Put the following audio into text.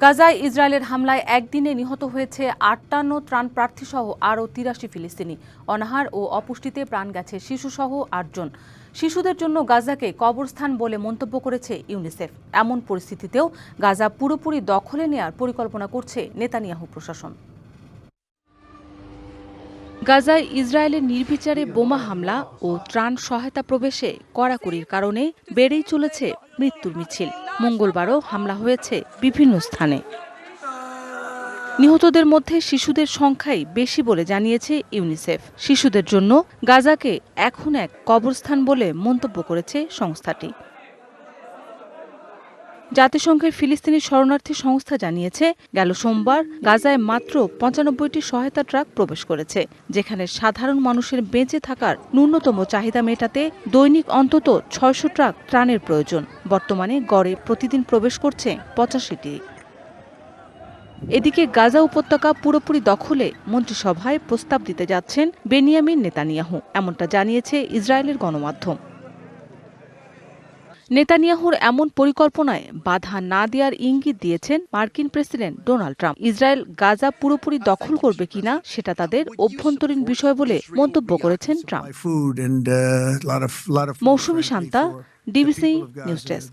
গাজায় ইসরায়েলের হামলায় একদিনে নিহত হয়েছে ৫৮ ত্রাণ প্রার্থীসহ আরও ৮৩ ফিলিস্তিনি। অনাহার ও অপুষ্টিতে প্রাণ গেছে শিশুসহ ৮ জন। শিশুদের জন্য গাজাকে কবরস্থান বলে মন্তব্য করেছে ইউনিসেফ। এমন পরিস্থিতিতেও গাজা পুরোপুরি দখলে নেয়ার পরিকল্পনা করছে নেতানিয়াহু প্রশাসন। গাজায় ইসরায়েলের নির্বিচারে বোমা হামলা ও ত্রাণ সহায়তা প্রবেশে কড়াকড়ির কারণে বেড়েই চলেছে মৃত্যুর মিছিল। মঙ্গলবারও হামলা হয়েছে বিভিন্ন স্থানে। নিহতদের মধ্যে শিশুদের সংখ্যাই বেশি বলে জানিয়েছে ইউনিসেফ। শিশুদের জন্য গাজাকে এখন এক কবরস্থান বলে মন্তব্য করেছে সংস্থাটি। জাতিসংঘের ফিলিস্তিনি শরণার্থী সংস্থা জানিয়েছে, গেল সোমবার গাজায় মাত্র ৯৫টি সহায়তা ট্রাক প্রবেশ করেছে, যেখানে সাধারণ মানুষের বেঁচে থাকার ন্যূনতম চাহিদা মেটাতে দৈনিক অন্তত ৬০০ ট্রাক ত্রাণের প্রয়োজন। বর্তমানে গড়ে প্রতিদিন প্রবেশ করছে ৮৫টি। এদিকে গাজা উপত্যকা পুরোপুরি দখলে মন্ত্রিসভায় প্রস্তাব দিতে যাচ্ছেন বেনিয়ামিন নেতানিয়াহু, এমনটা জানিয়েছে ইসরায়েলের গণমাধ্যম। নেতানিয়াহুর এমন পরিকল্পনায় বাধা না দেওয়ার ইঙ্গিত দিয়েছেন মার্কিন president Donald Trump. Israel Gaza পুরোপুরি দখল করবে কিনা সেটা তাদের অভ্যন্তরীণ বিষয় বলে মন্তব্য করেছেন ট্রাম্প। মৌসুমী শান্তা, ডিবিসি নিউজ ডেস্ক।